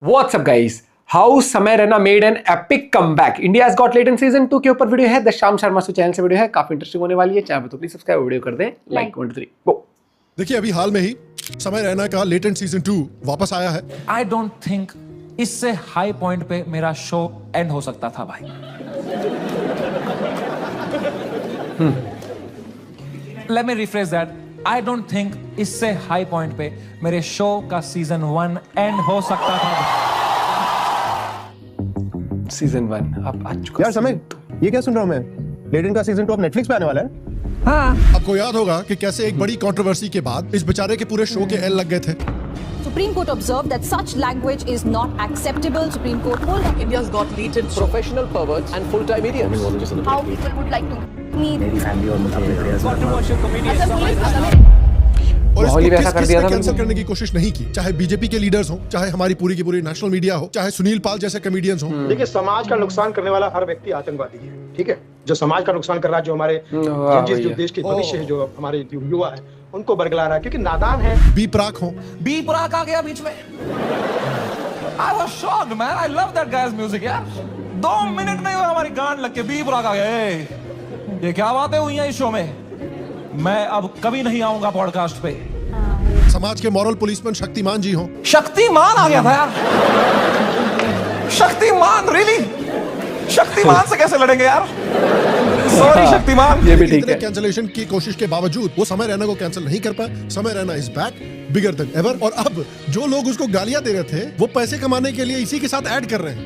What's up guys? How समय Raina made an epic comeback. India's Got Talent season 2 के ऊपर video है. The शाम शर्मा शो चैनल से वीडियो है. काफी इंटरेस्टिंग होने वाली है. चाहे तो प्लीज सब्सक्राइब वीडियो कर दें. लाइक 1 2 3 गो. देखिए अभी हाल में ही समय रैना का लेटेंट सीजन 2 वापस आया है. आई डोंट थिंक इससे हाई पॉइंट पे मेरा शो एंड हो सकता था भाई. Let me refresh that. I don't think इससे हाई पॉइंट पे मेरे शो का सीजन 1 एंड हो सकता था. सीजन 1 अब आ चुका. यार समय ये क्या सुन रहा हूँ मैं? लेटेंट का सीजन 2 अब नेटफ्लिक्स पे आने वाला है. हाँ. आपको याद होगा कि कैसे एक बड़ी कंट्रोवर्सी के बाद इस बेचारे के पूरे शो के एल लग गए थे. Supreme Court observed that such language is not acceptable. Supreme Court told that India's got latent professional perverts and full-time idiots. how people would like to meet. Controversial comedians. और इसको माहौल ही किस वैसा कर किस दिया ने था कैंसिल बिल्कुल. करने की कोशिश नहीं की. चाहे बीजेपी के लीडर्स हो, चाहे हमारी पूरी की पूरी नेशनल मीडिया हो, चाहे सुनील पाल जैसे कॉमेडियंस हो. देखिए समाज का नुकसान करने वाला हर व्यक्ति आतंकवादी है. ठीक है, जो समाज का नुकसान कर रहा है, जो हमारे जो देश के भविष्य है, जो हमारे युवा है, उनको बरगला रहा है क्योंकि नादान है. बी प्राक हो. बी प्राक आ गया बीच में. I was shocked man. I love that guy's music यार. 2 मिनट नहीं हुए हमारी गांड लग के बी प्राक आ गया. ये क्या बातें हुई हैं इस शो में. मैं अब कभी नहीं आऊंगा पॉडकास्ट पे. समाज के मॉरल पुलिसमैन शक्तिमान जी हो. शक्तिमान आ गया था यार. शक्तिमान रियली. शक्तिमान से कैसे लड़ेंगे यार. सॉरी शक्तिमान. ये भी ठीक इतने है. कैंसिलेशन की कोशिश के बावजूद वो समय रैना को कैंसिल नहीं कर पाए. समय Raina is back bigger than ever. और अब जो लोग उसको गालियां दे रहे थे वो पैसे कमाने के लिए इसी के साथ ऐड कर रहे हैं.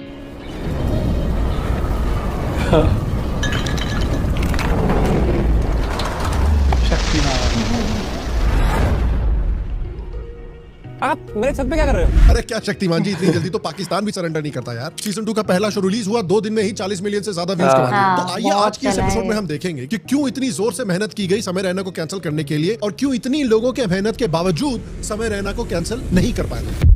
आप मेरे छत पे क्या कर रहे हो. अरे क्या शक्तिमान जी, इतनी जल्दी तो पाकिस्तान भी सरेंडर नहीं करता यार. सीजन 2 का पहला शो रिलीज हुआ, 2 दिन में ही 40 मिलियन से ज्यादा व्यूज कमा लिए. तो आइए आज की इस एपिसोड में हम देखेंगे कि क्यों इतनी जोर से मेहनत की गई समय रैना को कैंसिल करने के लिए और क्यों इतनी लोगों के मेहनत के बावजूद समय रैना को कैंसिल नहीं कर पाए.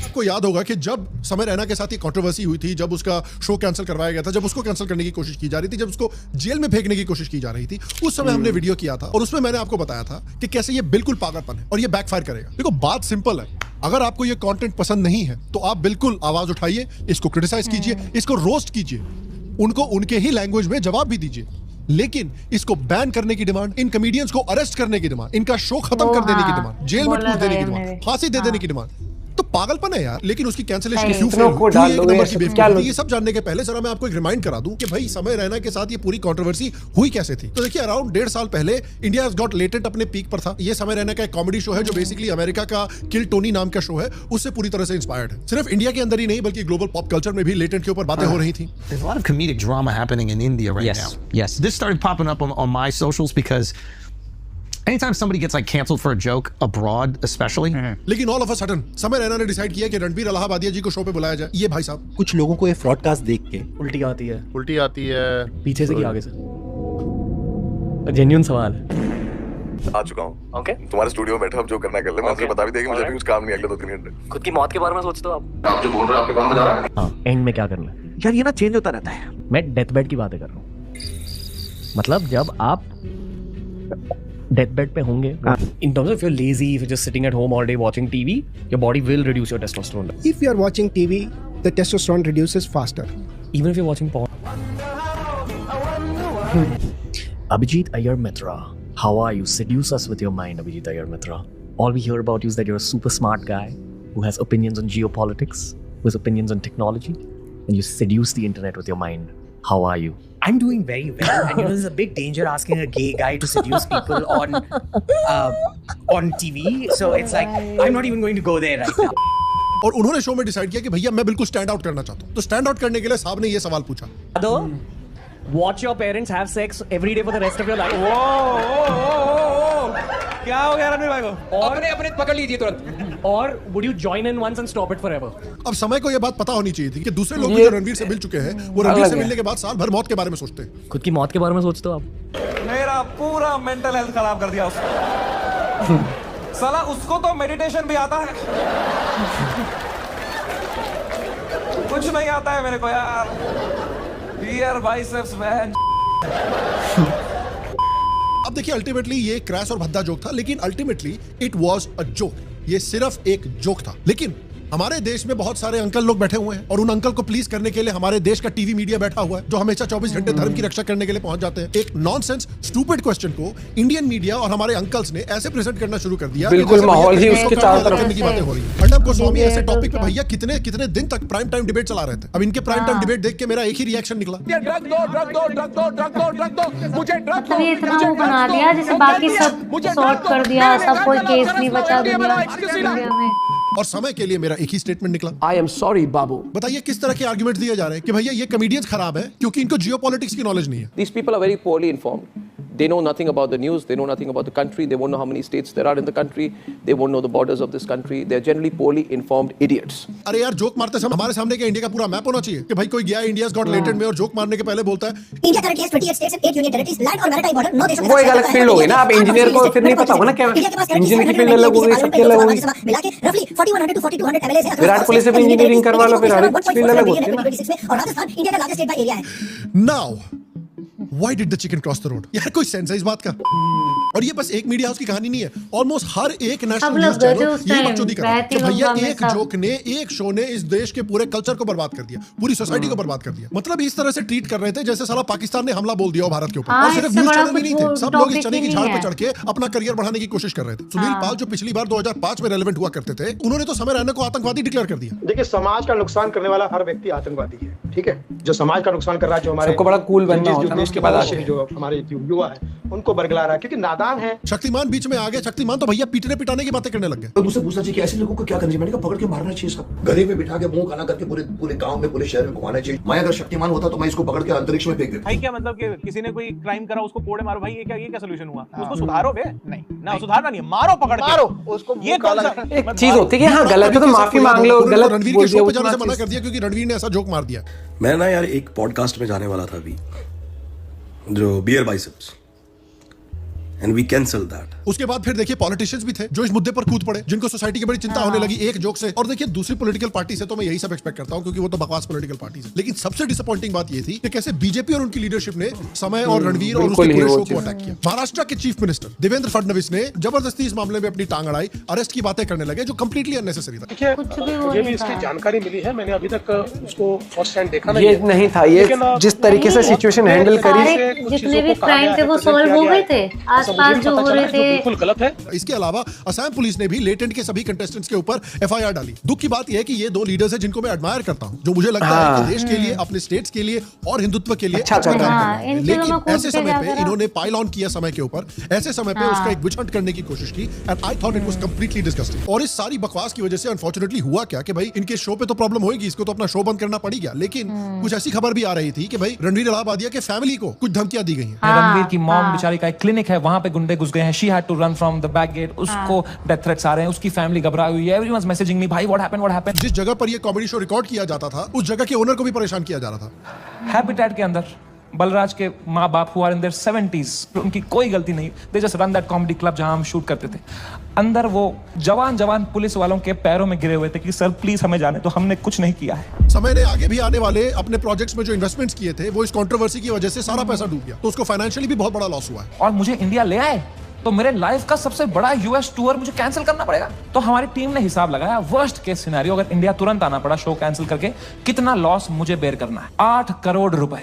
आपको याद होगा कि जब समय रैना के साथ ये कंट्रोवर्सी हुई थी, जब उसका शो कैंसिल करवाया गया था, जब उसको कैंसिल करने की कोशिश की जा रही थी, जब उसको जेल में फेंकने की कोशिश की जा रही थी, उस समय हमने वीडियो किया था और उसमें मैंने आपको बताया था कि कैसे ये बिल्कुल पागलपन है और ये बैकफायर करेगा. देखो बात सिंपल है. अगर आपको ये कंटेंट पसंद नहीं है तो आप बिल्कुल आवाज उठाइए, इसको क्रिटिसाइज कीजिए, इसको रोस्ट कीजिए, उनको उनके ही लैंग्वेज में जवाब भी दीजिए. लेकिन इसको बैन करने की डिमांड, इन कॉमेडियंस को अरेस्ट करने की डिमांड, इनका शो खत्म कर देने की डिमांड, जेल में ठूस देने की डिमांड, फांसी दे देने की डिमांड, तो पागलपन है यार. लेकिन उसकी कैंसिलेशन क्यों फेल हुई, क्यों एक नंबर की बेवकूफी थी, ये सब जानने के पहले जरा मैं आपको एक रिमाइंड करा दूं कि भाई समय रैना के साथ ये पूरी कंट्रोवर्सी हुई कैसे थी. तो देखिए अराउंड 1.5 साल पहले इंडिया गॉट लेटेंट अपने पीक पर था. ये समय रैना का एक कॉमेडी शो है जो बेसिकली अमेरिका का किल टोनी नाम का शो है, उससे पूरी तरह से इंस्पायर्ड है. सिर्फ इंडिया के अंदर ही नहीं बल्कि ग्लोबल पॉप कल्चर में भी लेटेंट के ऊपर बातें हो रही थी. There's a lot of comedic drama happening in India right Yes, now. yes. This started popping up on my socials because anytime somebody gets like canceled for a joke abroad, especially. लेकिन all of a sudden समय रैना ने decide किया कि रणबीर इलाहाबादिया जी को show पे बुलाया जाए. ये भाई साहब कुछ लोगों को ये ब्रॉडकास्ट देख के उल्टी आती है. उल्टी आती है पीछे से कि आगे से? जेन्युइन सवाल है. आ चुका हूँ. ओके. तुम्हारे स्टूडियो में बैठा, अब जो करना कर ले. मैं आपसे बता भी देगी, मुझे अभी कुछ काम नहीं है अगले 2-3 घंटे. खुद की मौत के बारे में सोचते हो आप? आप जो बोल रहे हो आपके काम में जा रहा है. हाँ. एंड में क्या करना है? यार ये ना चेंज होता रहता है. मैं डेथ बेड की बातें कर रहा हूँ. मतलब जब आप डेथ बेड पे होंगे, in terms of you're lazy, if you're just sitting at home all day watching TV, your body will reduce your testosterone. If you are watching TV, the testosterone reduces faster. Even if you're watching porn. Abhijit Iyer Mitra, how are you? Seduce us with your mind, Abhijit Iyer Mitra. All we hear about you is that you're a super smart guy who has opinions on geopolitics, who has opinions on technology, and you seduce the internet with your mind. How are you? I'm doing very well, and you know there's a big danger asking a gay guy to seduce people on TV. So it's like I'm not even going to go there right now. और उन्होंने show में decide किया कि भैया मैं बिल्कुल stand out करना चाहता हूँ. तो स्टैंड आउट करने के लिए साहब ने ये सवाल पूछा. Watch your parents have sex every day for the rest of your life. क्या हो गया रणवीर भाई को. अपने अपने पकड़ लीजिए तुरंत. Or would you join in once and stop it forever? अब समय को यह बात पता होनी चाहिए थी कि दूसरे लोग भी जो रणवीर से मिल चुके हैं वो रणवीर से मिलने के बाद साल भर मौत के बारे में सोचते हैं. खुद की मौत के बारे में सोचते हो आप? मेरा पूरा मेंटल हेल्थ खराब कर दिया उसने. साला उसको तो मेडिटेशन भी आता है. कुछ नहीं आता है मेरे को यार. Here biceps man. अब देखिए अल्टीमेटली ये क्रैश और भद्दा जोक था, लेकिन ultimately it was a joke. ये सिर्फ एक जोक था। लेकिन हमारे देश में बहुत सारे अंकल लोग बैठे हुए हैं और उन अंकल को प्लीज करने के लिए हमारे देश का टीवी मीडिया बैठा हुआ है जो हमेशा 24 घंटे धर्म की रक्षा करने के लिए पहुंच जाते हैं। एक नॉनसेंस स्टूपिड क्वेश्चन को इंडियन मीडिया और हमारे अंकल्स ने ऐसे प्रेजेंट करना शुरू कर दिया। बिल्कुल माहौल ही उसके चारों तरफ करने की बातें हो रही है। अर्नब गोस्वामी ऐसे टॉपिक पे भैया कितने कितने दिन तक प्राइम टाइम डिबेट चला रहे थे। अब इनके प्राइम टाइम डिबेट देख के मेरा एक ही रिएक्शन निकला, ड्रग दो ड्रग दो ड्रग दो ड्रग दो ड्रग दो, मुझे ड्रग मतलब ये इतना वो बना दिया जैसे बाकी सब सॉर्ट कर दिया, सब कोई केस नहीं बचा दुनिया में। और समय के लिए मेरा एक ही स्टेटमेंट निकला, आई एम सॉरी बाबू। बताइए किस तरह के आर्गुमेंट दिए जा रहे हैं कि भैया ये कॉमेडियंस खराब है क्योंकि इनको जियोपॉलिटिक्स की नॉलेज नहीं है। These people are very poorly informed. They know nothing about the news. They know nothing about the country. They won't know how many states there are in the country. They won't know the borders of this country. They're generally poorly informed idiots. अरे यार joke मारते समय हमारे सामने क्या India का पूरा map होना चाहिए कि भाई कोई गया इंडियाज गॉट लेटेड में और जोक मारने के पहले बोलता है India currently has 28 states and 8 union territories, land और मैरीटाइम बॉर्डर 9 देशों के साथ। वो एक अलग फील्ड हो गई ना। अब इंजीनियर को फिर नहीं पता होगा ना क्या इंजीनियर की फील्ड अलग हो गई, सबकी अलग हो गई। मिला के रफली 4100 टू 4200 एमएलए है। विराट कोहली से भी इंजीनियरिंग करवा लो, फिर हर एक फील्ड अलग होती है ना। और राजस्थान इंडिया का लार्जेस्ट स्टेट बाय एरिया है। Now why did the chicken cross the road? यार कोई सेंस है इस बात का? और ये बस एक मीडिया हाउस की कहानी नहीं है, ऑलमोस्ट हर एक नेशनल न्यूज़ चैनल ये बकचोदी कर रहा है कि भैया एक जोक ने, एक शो ने इस देश के पूरे कल्चर को बर्बाद कर दिया, पूरी सोसाइटी को बर्बाद कर दिया। मतलब इस तरह से ट्रीट कर रहे थे जैसे साला पाकिस्तान ने हमला बोल दिया हो भारत के ऊपर। और सिर्फ न्यूज़ चैनल भी नहीं थे, सब लोग इस चने की झाड़ पे चढ़ के अपना करियर बढ़ाने की कोशिश कर रहे थे। सुनील पाल जो पिछली बार 2005 में रेलेवेंट हुआ करते थे, उन्होंने तो समय रैना को आतंकवादी डिक्लेयर कर दिया। देखिए समाज का नुकसान करने वाला हर व्यक्ति आतंकवादी है, ठीक है। जो समाज का नुकसान कर रहा है, जो हमारे सबको बड़ा कूल बनना होता है उसके बाद जो हमारे युवा है उनको बरगला रहा है क्योंकि नादान है। शक्तिमान बीच में आ गए। शक्तिमान तो भैया पीटने पिटाने की बातें करने लग गए। तो मुझसे पूछना चाहिए कि ऐसे लोगों को क्या करना चाहिए? मैंने कहा पकड़ के मारना चाहिए, सब गले में बिठा के मुंह काला करके पूरे गांव में पूरे शहर में घुमाना चाहिए। मैं अगर शक्तिमान होता तो मैं इसको पकड़ के अंतरिक्ष में फेंक देता। भाई क्या मतलब कि किसी ने कोई क्राइम करा उसको कोड़े मारो, भाई ये क्या सोल्यूशन हुआ? उसको सुधारो बे, नहीं ना सुधारना नहीं, मारो पकड़ के मारो उसको। ये एक चीज होती है कि हाँ गलत है तो माफी मांग लो, गलत रणवीर के शो पे जाने से मना कर दिया क्योंकि रणवीर ने ऐसा जोक मार दिया। मैं ना यार एक पॉडकास्ट में जाने वाला था अभी, जो bear biceps, and we cancel that. उसके बाद फिर देखिए पॉलिटिशियंस भी थे जो इस मुद्दे पर कूद पड़े, जिनको सोसाइटी की बड़ी चिंता होने लगी एक जोक से। और देखिए दूसरी पॉलिटिकल पार्टी से तो मैं यही सब एक्सपेक्ट करता हूं क्योंकि वो तो बकवास पॉलिटिकल पार्टी है। लेकिन सबसे डिसअपॉइंटिंग बात ये थी कि कैसे बीजेपी और उनकी लीडरशिप ने समय और रणवीर और उसके पूरे शो को अटैक किया। महाराष्ट्र के चीफ मिनिस्टर देवेंद्र फडणवीस ने जबरदस्ती इस मामले में अपनी टांग अड़ाई, अरेस्ट की बातें करने लगे जो कंप्लीटली अननेसेसरी था। मुझे भी इसकी जानकारी मिली है, मैंने अभी तक उसको फर्स्ट हैंड देखा ये नहीं था। ये जिस तरीके से सिचुएशन हैंडल करी, जितने भी क्राइम थे वो सॉल्व हो गए थे, आसपास जो हो रहे थे बिल्कुल गलत है। इसके अलावा असम पुलिस ने भी लेटेंट के सभी कंटेस्टेंट्स के ऊपर एफआईआर डाली। दुख की बात यह है कि ये दो लीडर्स हैं जिनको मैं एडमायर करता हूं, जो मुझे लगता है कि देश के लिए, अपने स्टेट्स के लिए और हिंदुत्व के लिए अच्छा काम कर रहे हैं। लेकिन ऐसे समय पे इन्होंने पाइल ऑन किया समय के ऊपर, ऐसे समय पे उसका एक विच हंट करने की कोशिश की and I thought it was completely disgusting. और इस सारी बकवास की वजह से अनफॉर्चुनेटली हुआ क्या कि भाई इनके शो पे तो प्रॉब्लम होगी, इसको तो अपना शो बंद करना पड़ गया। लेकिन कुछ ऐसी खबर भी आ रही थी कि भाई रणवीर इलाहाबादिया के फैमिली को कुछ धमकियां दी गई हैं। रणवीर की मॉम बेचारी का एक क्लिनिक है, वहां पे गुंडे घुस गए हैं। She had to run from the back gate. उसको डेथ थ्रेट्स आ रहे हैं, उसकी फैमिली घबराई हुई है। एवरीवनस मैसेजिंग मी, भाई व्हाट हैपेंड। जिस जगह पर ये कॉमेडी शो रिकॉर्ड किया जाता था उस जगह के ओनर को भी परेशान किया जा रहा था। हैबिटेट के अंदर बलराज के माँ बाप हुआ इन देयर 70s, उनकी कोई गलती नहीं, they just run that comedy club जहां हम शूट करते थे। अंदर वो जवान पुलिस वालों के पैरों में गिरे हुए थे कि सर प्लीज हमें जाने तो, हमने कुछ नहीं किया है। समय ने आगे भी आने वाले अपने प्रोजेक्ट्स में जो इन्वेस्टमेंट्स किए थे वो इस कंट्रोवर्सी की वजह से सारा पैसा डूब गया, तो उसको फाइनेंशियली भी बहुत बड़ा लॉस हुआ है। और मुझे इंडिया ले आए तो मेरे लाइफ का सबसे बड़ा यूएस टूर मुझे कैंसिल करना पड़ेगा। तो हमारी टीम ने हिसाब लगाया, वर्स्ट केस सिनेरियो अगर इंडिया तुरंत आना पड़ा शो कैंसिल करके, कितना लॉस मुझे बेयर करना है? 8 करोड़ रुपए।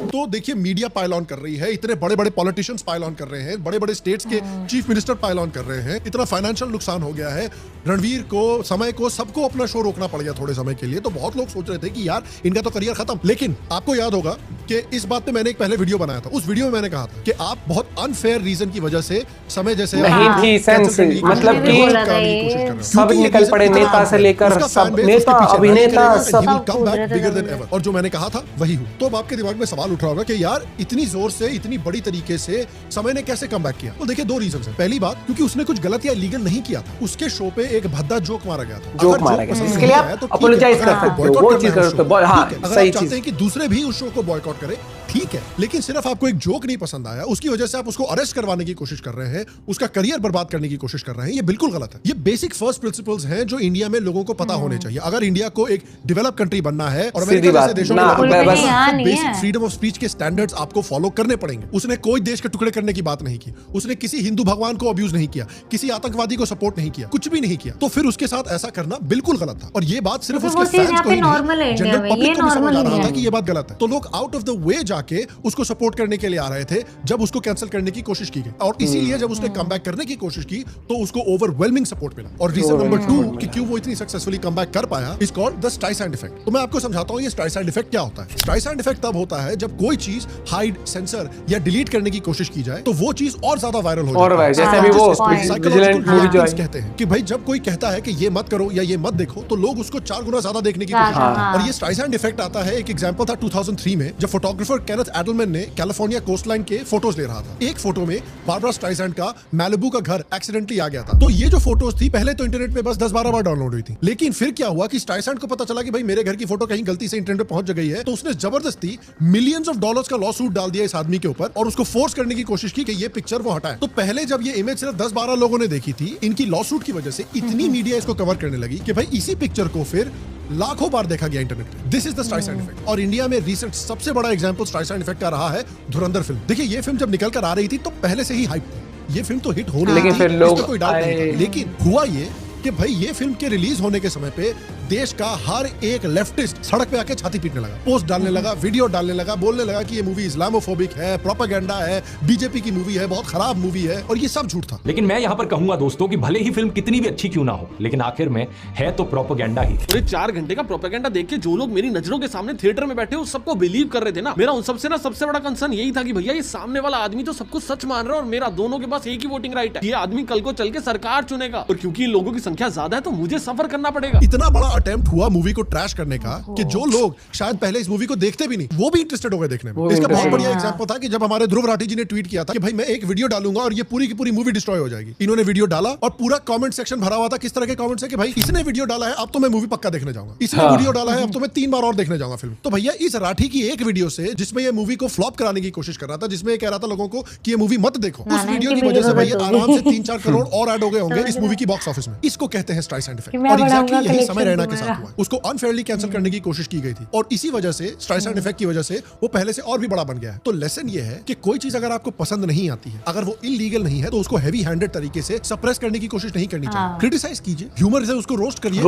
तो देखिए मीडिया पाइल ऑन कर रही है, इतने बड़े बड़े पॉलिटिशियंस पाइल ऑन कर रहे हैं, बड़े बड़े स्टेट्स के चीफ मिनिस्टर पाइल ऑन कर रहे हैं, इतना फाइनेंशियल नुकसान हो गया है। रणवीर को, समय को, सबको अपना शो रोकना पड़ गया थोड़े समय के लिए। तो बहुत लोग सोच रहे थे कि यार इनका तो करियर खत्म। लेकिन आपको याद होगा कि इस बात पे मैंने एक पहले वीडियो बनाया था। उस वीडियो में मैंने कहा था कि आप बहुत अनफेयर रीजन की वजह से समय जैसे नहीं थी सेंस, मतलब कि सब निकल पड़े, नेता से लेकर सब, नेता अभिनेता सब। और जो मैंने कहा था वही हुआ। तो अब आपके दिमाग में सवाल उठ रहा होगा कि यार इतनी जोर से, इतनी बड़ी तरीके से समय ने कैसे कम बैक किया? तो देखिए 2 रीजन है। पहली बात, क्योंकि उसने कुछ गलत या इलीगल नहीं किया था, उसके शो पे एक भद्दा जोक मारा गया था। जोक मारा गया, इसके लिए आप अपोलोजाइज कर सकते हो, वो चीज कर सकते हो। हां, अगर आप चाहते हैं कि दूसरे भी उस शो को बॉयकॉट करें ठीक है, लेकिन सिर्फ आपको एक जोक नहीं पसंद आया उसकी वजह से आप उसको अरेस्ट करवाने की कोशिश कर रहे हैं, उसका करियर बर्बाद करने की कोशिश कर रहे हैं, ये बिल्कुल गलत है। ये बेसिक फर्स्ट प्रिंसिपल्स हैं जो इंडिया में लोगों को पता होने चाहिए। अगर इंडिया को एक डेवलप कंट्री बनना है और अमेरिका जैसे देशों में बेसिक फ्रीडम ऑफ स्पीच के स्टैंडर्ड्स आपको फॉलो करने पड़ेंगे। उसने कोई देश के टुकड़े करने की बात नहीं की, उसने किसी हिंदू भगवान को अब्यूज नहीं किया, किसी आतंकवादी को सपोर्ट नहीं किया, कुछ भी नहीं किया, तो फिर उसके साथ ऐसा करना बिल्कुल गलत था। और ये बात सिर्फ उसके फैंस को ही नहीं, जनरल पब्लिक को भी समझ आ रहा था कि ये बात गलत है। तो लोग आउट ऑफ द वे जाके उसको सपोर्ट करने के लिए आ रहे थे जब उसको कैंसिल करने की कोशिश की गई, और इसीलिए जब उसने कमबैक करने की कोशिश की तो उसको ओवरवेलमिंग सपोर्ट मिला। और रीजन नंबर 2 कि क्यों वो इतनी सक्सेसफुली कमबैक कर पाया is called the Streisand effect. तो मैं आपको समझाता हूं ये स्ट्राइसैंड इफेक्ट क्या होता है। स्ट्राइसैंड इफेक्ट तब होता है जब कोई चीज हाइड, सेंसर या डिलीट करने की कोशिश की जाए तो वो चीज और ज्यादा वायरल हो जाती है। जैसे अभी वो साइकोलॉजिकल मूवी कहते हैं कि भाई जब कोई कहता है कि ये मत करो या ये मत देखो तो लोग उसको 4 गुना ज्यादा देखने की कोशिश करते हैं। और ये स्ट्राइसैंड इफेक्ट आता है, एक एग्जांपल था 2003 में जब फोटोग्राफर केनेथ एडलमैन ने कैलिफोर्निया कोस्टलाइन के फोटोज ले रहा था। एक फोटो में बारबरा स्ट्राइसैंड का मैलिबू का घर एक्सीडेंटली आ गया था। तो ये जो फोटोज थी पहले तो इंटरनेट पे बस 10-12 बार डाउनलोड हुई थी, लेकिन फिर क्या हुआ कि स्ट्राइसैंड को पता चला कि भाई मेरे घर की फोटो कहीं गलती से इंटरनेट पे पहुंच गई है, तो उसने जबरदस्ती मिलियंस ऑफ डॉलर्स का लॉ सूट डाल दिया इस आदमी के ऊपर और उसको फोर्स करने की कोशिश की कि ये पिक्चर वो हटाए। तो पहले जब ये इमेज सिर्फ 10-12 लोगों ने देखी थी, इनकी लॉ सूट की वजह से इतनी मीडिया इसको कवर करने लगी कि भाई इसी पिक्चर को फिर लाखों बार देखा गया इंटरनेट पे। This is the Streisand effect. और इंडिया में रिसेंट सबसे बड़ा एग्जांपल स्ट्राइसैंड इफेक्ट का रहा है धुरंधर फिल्म। देखिए ये फिल्म जब निकल कर आ रही थी तो पहले से ही हाइप थी, ये फिल्म तो हिट हो रही थी, इसमें कोई डाउट नहीं था। लेकिन हुआ ये कि भाई ये फिल्म के रिलीज होने के समय पे देश का हर एक लेफ्टिस्ट सड़क पे आके छाती पीटने लगा, पोस्ट डालने लगा, वीडियो डालने लगा, बोलने लगा कि ये मूवी इस्लामोफोबिक है, प्रोपेगेंडा है, बीजेपी की मूवी है, बहुत खराब मूवी है, और ये सब झूठ था। लेकिन मैं यहाँ पर कहूंगा दोस्तों कि भले ही फिल्म कितनी भी अच्छी क्यों ना हो, लेकिन आखिर में है तो प्रोपेगेंडा ही। पूरे 4 घंटे का प्रोपेगेंडा देख के जो लोग मेरी नजरों के सामने थिएटर में बैठे उस सबको बिलीव कर रहे थे ना, मेरा उन सबसे ना सबसे बड़ा कंसर्न यही था कि भैया ये सामने वाला आदमी तो सब कुछ सच मान रहा है और मेरा दोनों के पास एक ही वोटिंग राइट है। ये आदमी कल को चल के सरकार चुनेगा और क्योंकि इन लोगों की संख्या ज्यादा है तो मुझे सफर करना पड़ेगा। इतना बड़ा अटेम्प्ट हुआ मूवी को ट्रैश करने का कि जो लोग शायद पहले इस मूवी को देखते भी नहीं वो भी इंटरेस्टेड हो गए देखने में। इसका बहुत बढ़िया एग्जांपल था कि जब हमारे ध्रुव राठी जी ने ट्वीट किया था कि भाई मैं एक वीडियो डालूंगा और ये पूरी की पूरी मूवी डिस्ट्रॉय हो जाएगी। इन्होंने वीडियो डाला और पूरा कमेंट सेक्शन भरा हुआ था किस तरह के कमेंट्स है कि भाई इसने वीडियो डाला है अब तो मैं मूवी पक्का देखने जाऊंगा, इसने वीडियो डाला है अब तो मैं 3 बार और देखने जाऊंगा फिल्म। तो भैया इस राठी की एक वीडियो से जिसमें ये मूवी को फ्लॉप कराने की कोशिश कर रहा था, जिसमें कह रहा था लोगों को कि ये मूवी मत देखो, उस वीडियो की वजह से भैया आराम से 3-4 करोड़ और ऐड हो गए होंगे इस मूवी की बॉक्स ऑफिस में। इसको कहते हैं स्ट्राइसैंड इफेक्ट। और एग्जैक्टली यही समय रैना के साथ हुआ। उसको अनफेयरली कैंसिल करने की कोशिश की गई थी और इसी वजह से स्ट्राइसैंड इफेक्ट की वजह से वो पहले से और भी बड़ा बन गया है। तो लेसन ये है कि कोई चीज अगर आपको पसंद नहीं आती है, अगर वो इलीगल नहीं है, तो उसको हैवी हैंडेड तरीके से सप्रेस करने की कोशिश नहीं करनी चाहिए। क्रिटिसाइज कीजिए, ह्यूमर से उसको रोस्ट करिए,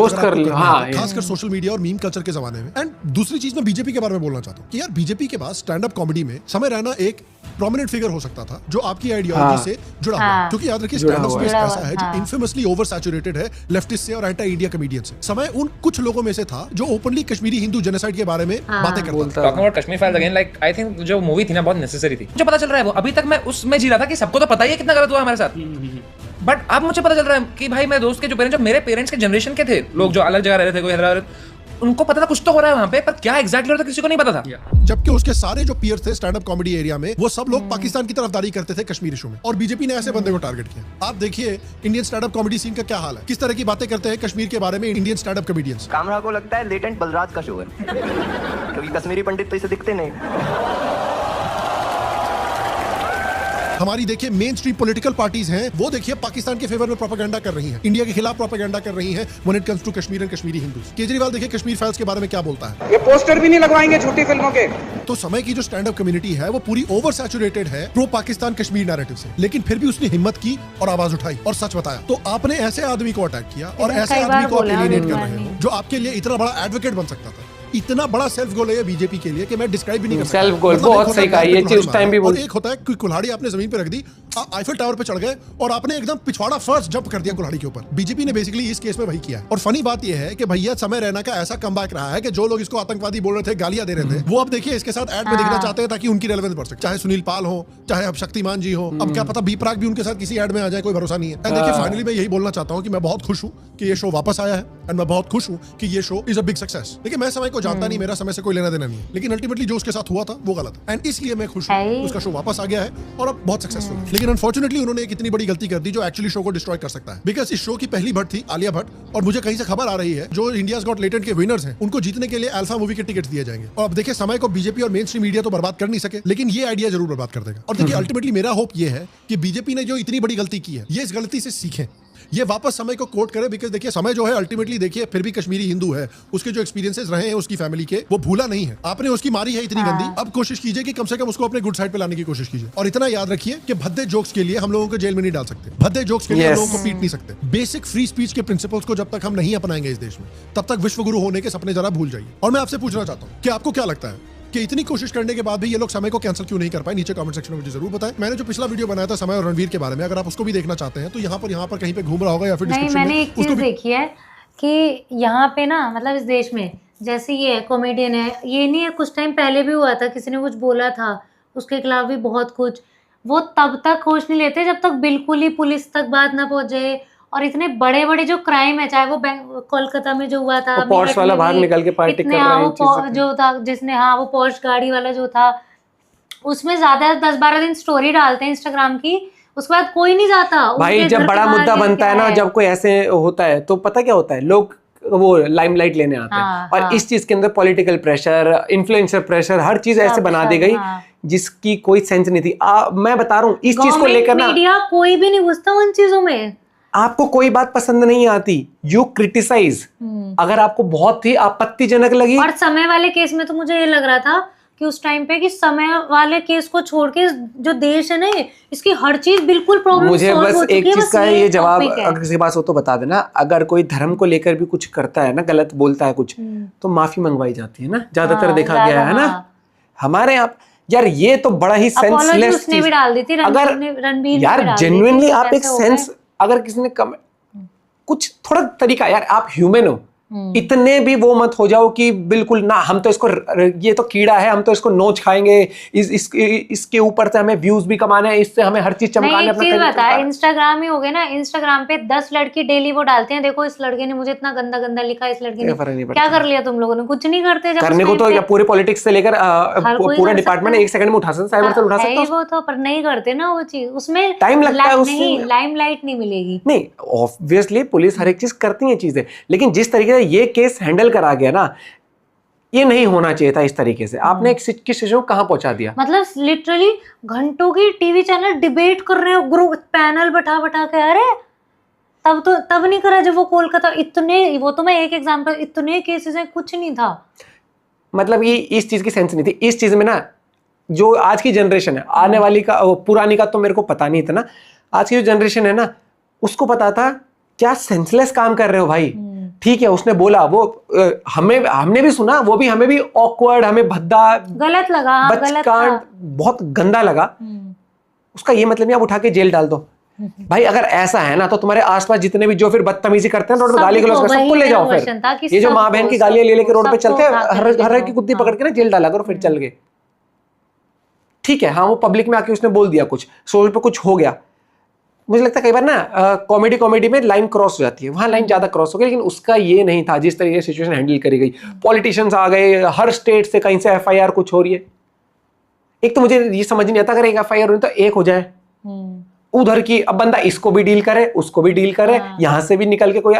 खासकर सोशल मीडिया और मीम कल्चर के जमाने में। एंड दूसरी चीज मैं बीजेपी के बारे में बोलना चाहता हूँ कि यार बीजेपी के पास स्टैंड अप कॉमेडी में समय रैना एक प्रोमिनेंट फिगर हो सकता था जो आपकी आइडियोलॉजी से जुड़ा हुआ, क्योंकि याद रखिए स्टैंड अप स्पेस ऐसा है जो इन्फेमसली ओवर सैचुरेटेड है लेफ्टिस्ट से और एंटी इंडिया कमेडियन से। समय उन कुछ लोगों में से था जो ओपनली कश्मीरी हिंदू जेनोसाइड के बारे में बातें करता था। Talking about Kashmir files again, like I think जो मूवी थी ना बहुत नेसेसरी थी। मुझे पता चल रहा है वो अभी तक मैं उसमें जी रहा था कि सबको तो पता ही है कितना गलत हुआ हमारे साथ, बट अब मुझे पता चल रहा है कि भाई मेरे दोस्त के जो पेरेंट्स, जो मेरे पेरेंट्स के जनरेशन के थे, लोग जो अलग जगह रह रहे थे, कोई हैदराबाद, उनको पता था कुछ तो हो रहा है वहां पे, पर क्या एग्जैक्टली हो रहा था किसी को नहीं पता था। जबकि उसके सारे जो पीयर थे स्टैंड अप कॉमेडी एरिया में वो सब लोग पाकिस्तान की तरफदारी करते थे कश्मीर इशू में, और बीजेपी ने ऐसे बंदे को टारगेट किया। आप देखिए Indian stand up comedy scene का क्या हाल है, किस तरह की बातें करते हैं कश्मीर के बारे में Indian stand up comedians. Kamra को लगता है लेटेंट बलराज का शो है क्योंकि कश्मीरी पंडित तो इसे दिखते नहीं। हमारी देखिए मेन स्ट्रीम पॉलिटिकल पार्टीज हैं, वो देखिए पाकिस्तान के फेवर में प्रोपेगेंडा कर रही हैं, इंडिया के खिलाफ प्रोपेगेंडा कर रही हैं when it comes to Kashmir and Kashmiri Hindus. Kejriwal देखिए कश्मीर फाइल्स के बारे में क्या बोलता है, ये पोस्टर भी नहीं लगवाएंगे झूठी फिल्मों के। तो समय की जो स्टैंड अप कम्युनिटी है वो पूरी ओवर सैचुरेटेड है प्रो पाकिस्तान कश्मीर नैरेटिव से, लेकिन फिर भी उसने हिम्मत की और आवाज उठाई और सच बताया। तो आपने ऐसे आदमी को अटैक किया और ऐसे आदमी को आप एलिनेट कर रहे हो जो आपके लिए इतना बड़ा एडवोकेट बन सकता था। इतना बड़ा सेल्फ गोल है बीजेपी के लिए कि मैं डिस्क्राइब भी नहीं कर सकता। सेल्फ गोल बहुत सही कहा, ये चीज उस टाइम भी बोल। एक होता है कि कुल्हाड़ी आपने जमीन पे रख दी, आईफिल टावर पे चढ़ गए और आपने एकदम पिछवाड़ा फर्स्ट जंप कर दिया कुल्हाड़ी के ऊपर। बीजेपी ने बेसिकली इस केस में वही किया है। और फनी बात यह है कि भैया समय रैना का ऐसा कमबैक रहा है कि जो लोग इसको आतंकवादी बोल रहे थे, गालियां दे रहे थे, वो अब देखिए इसके साथ ऐड में दिखना चाहते हैं ताकि उनकी रेलेवेंस बढ़ सके। चाहे सुनील पाल हो, चाहे अब शक्तिमान जी हो, अब क्या पता बी प्राक भी उनके साथ किसी ऐड में आ जाए, कोई भरोसा नहीं है। देखिए फाइनली मैं यही बोलना चाहता हूँ कि मैं बहुत खुश हूँ कि ये शो वापस आया है एंड मैं बहुत खुश हूँ कि ये show is a big success. देखिए मैं समय को जानता नहीं, मेरा समय से कोई लेना देना नहीं है, लेकिन अल्टीमेटली जो उसके साथ हुआ था वो गलत है एंड इसलिए मैं खुश हूँ उसका शो वापस आ गया है और अब बहुत सक्सेसफुल है। लेकिन लेकिन अनफॉर्चुनेटली उन्होंने एक इतनी बड़ी गलती कर दी जो एक्चुअली शो को डिस्ट्रॉय कर सकता है। बिकॉज इस शो की पहली भट्ट थी आलिया भट्ट, और मुझे कहीं से खबर आ रही है जो इंडियाज गॉट टैलेंट के विनर्स हैं उनको जीतने के लिए अल्फा मूवी के टिकट्स दिए जाएंगे। और अब देखिए, समय को बीजेपी और मेन स्ट्रीम मीडिया तो बर्बाद कर नहीं सके, लेकिन ये आइडिया जरूर बर्बाद कर देगा। और देखिए, अल्टीमेटली मेरा होप ये है कि बीजेपी ने जो इतनी बड़ी गलती की है, ये इस गलती से सीखें, ये वापस समय को कोट करे। बिकॉज देखिए, समय जो है अल्टीमेटली देखिए फिर भी कश्मीरी हिंदू है, उसके जो एक्सपीरियंसेस रहे हैं उसकी फैमिली के, वो भूला नहीं है। आपने उसकी मारी है इतनी गंदी, अब कोशिश कीजिए कि कम से कम उसको अपने गुड साइड पे लाने की कोशिश कीजिए। और इतना याद रखिए कि भद्दे जोक्स के लिए हम लोगों को जेल में नहीं डाल सकते, भद्दे जोक्स के लिए हम लोगों को पीट नहीं सकते। बेसिक फ्री स्पीच के प्रिंसिपल्स को जब तक हम नहीं अपनाएंगे इस देश में, तब तक विश्व गुरु होने के सपने जरा भूल जाइए। और मैं आपसे पूछना चाहता हूँ कि आपको क्या लगता है कि इतनी कोशिश करने के बाद भी ये लोग समय को कैंसिल क्यों नहीं कर पाए? नीचे कमेंट सेक्शन में मुझे जरूर बताएं। मैंने जो पिछला वीडियो बनाया था समय और रणवीर के बारे में, अगर आप उसको भी देखना चाहते हैं तो यहाँ पर कहीं पे घूम रहा होगा या फिर नहीं, मैंने एक चीज देखी है कि यहाँ पे ना, मतलब इस देश में जैसे ये है कॉमेडियन है, ये नहीं है, कुछ टाइम पहले भी हुआ था, किसी ने कुछ बोला था उसके खिलाफ भी बहुत कुछ, वो तब तक होश नहीं लेते जब तक बिल्कुल ही पुलिस तक बात ना पहुंच जाए। और इतने बड़े बड़े जो क्राइम है, चाहे वो कोलकाता में जो हुआ था, पॉर्श वाला बाहर निकल के पार्टी कर रहा है, जो था जिसने, हाँ वो पॉर्श गाड़ी वाला जो था, उसमें ज्यादा 10-12 दिन स्टोरी डालते हैं इंस्टाग्राम की, उसके बाद कोई नहीं जाता भाई। जब बड़ा मुद्दा बनता है ना, जब कोई ऐसे होता है तो पता क्या होता है, लोग वो लाइमलाइट लेने आते हैं। और इस चीज के अंदर पॉलिटिकल प्रेशर, इन्फ्लुएंसर प्रेशर, हर चीज ऐसे बना दी गई जिसकी कोई सेंस नहीं थी। मैं बता रहा हूँ इस चीज को लेकर ना, मीडिया कोई भी नहीं घुसता उन चीजों में। आपको कोई बात पसंद नहीं आती, यू क्रिटिसाइज। अगर आपको बहुत ही आपत्तिजनक लगी, और समय वाले केस में तो मुझे ये लग रहा था कि उस टाइम पे कि समय वाले केस को छोड़ के जो देश है ना, इसकी हर चीज बिल्कुल प्रॉब्लम मुझे बस एक चीज का ये जवाब, अगर किसी के पास हो तो बता देना। अगर कोई धर्म को लेकर भी कुछ करता है ना, गलत बोलता है कुछ, तो माफी मंगवाई जाती है ना, ज्यादातर देखा गया है ना हमारे यहाँ। यार ये तो बड़ा ही सेंसलेस उसने भी डाल दी थी, रणवीर यार जेन्युइनली आप एक सेंस, अगर किसी ने कुछ थोड़ा तरीका, यार आप ह्यूमन हो, इतने भी वो मत हो जाओ कि बिल्कुल ना, हम तो इसको, ये तो कीड़ा है, हम तो इसको नोच खाएंगे, इसके ऊपर से हमें व्यूज भी कमाने हैं, इससे हमें हर चीज चमकाने। एक चीज बता, इंस्टाग्राम ही हो गया ना, इंस्टाग्राम पे 10 लड़की डेली वो डालते हैं, देखो इस लड़के ने मुझे इतना गंदा गंदा लिखा, इस लड़के ने क्या कर लिया, तुम लोगों ने कुछ नहीं करते। करने को तो पूरे पॉलिटिक्स से लेकर पूरा डिपार्टमेंट एक सेकंड में उठा सकते, साइबर से उठा सकते वो तो, पर नहीं करते ना वो चीज, उसमें टाइम लगता है, लाइमलाइट नहीं मिलेगी। नहीं, ऑब्वियसली पुलिस हर एक चीज करती है चीजें, लेकिन जिस तरीके से ये केस हैंडल करा गया ना, ये नहीं होना चाहिए था इस तरीके से। आपने एक सिचुएशन को कहां पहुंचा दिया, मतलब लिटरली घंटों की टीवी चैनल डिबेट कर रहे हो, ग्रुप पैनल बैठा के, अरे तब नहीं करा जब वो कोलकाता, इतने, वो तो मैं एक एग्जांपल, इतने केसेस हैं, कुछ नहीं था। मतलब ये इस चीज की सेंस नहीं थी इस चीज में ना। जो आज की जनरेशन है, आने वाली का, पुरानी का तो मेरे को पता नहीं था ना, आज की जो जनरेशन है ना, उसको पता था क्या सेंसलेस काम कर रहे हो भाई। ठीक है, उसने बोला, वो हमने भी सुना, वो भी हमें भी ऑकवर्ड, हमें भद्दा, गलत लगा, बचकान, बहुत गंदा लगा। उसका ये मतलब नहीं आप उठा के जेल डाल दो भाई। अगर ऐसा है ना, तो तुम्हारे आसपास जितने भी जो फिर बदतमीजी करते हैं रोड पे, गाली गलौज, सबको ले जाओ फिर। ये जो माँ बहन की गालियां ले लेके रोड पे चलते हैं, हर की कुत्ती पकड़ के ना जेल डाला करो, फिर चल गए। ठीक है, हाँ वो पब्लिक में आके उसने बोल दिया कुछ, सोच पे कुछ हो गया। मुझे लगता है कई बार ना कॉमेडी में लाइन क्रॉस हो जाती है, वहां लाइन ज्यादा क्रॉस हो गई, लेकिन उसका ये नहीं था जिस तरीके से सिचुएशन हैंडल करी गई। पॉलिटिशियंस आ गए, हर स्टेट से कहीं से FIR कुछ हो रही है। एक तो मुझे ये समझ नहीं आता, अगर एक FIR हो तो एक हो जाए उधर की, अब बंदा इसको भी डील करे, उसको भी डील करे, यहां से भी निकल के कोई,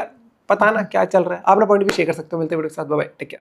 पता ना क्या चल रहा है। आप अपना पॉइंट भी शेयर कर सकते हो। मिलते हैं वीडियो के साथ, बाय बाय, टेक केयर।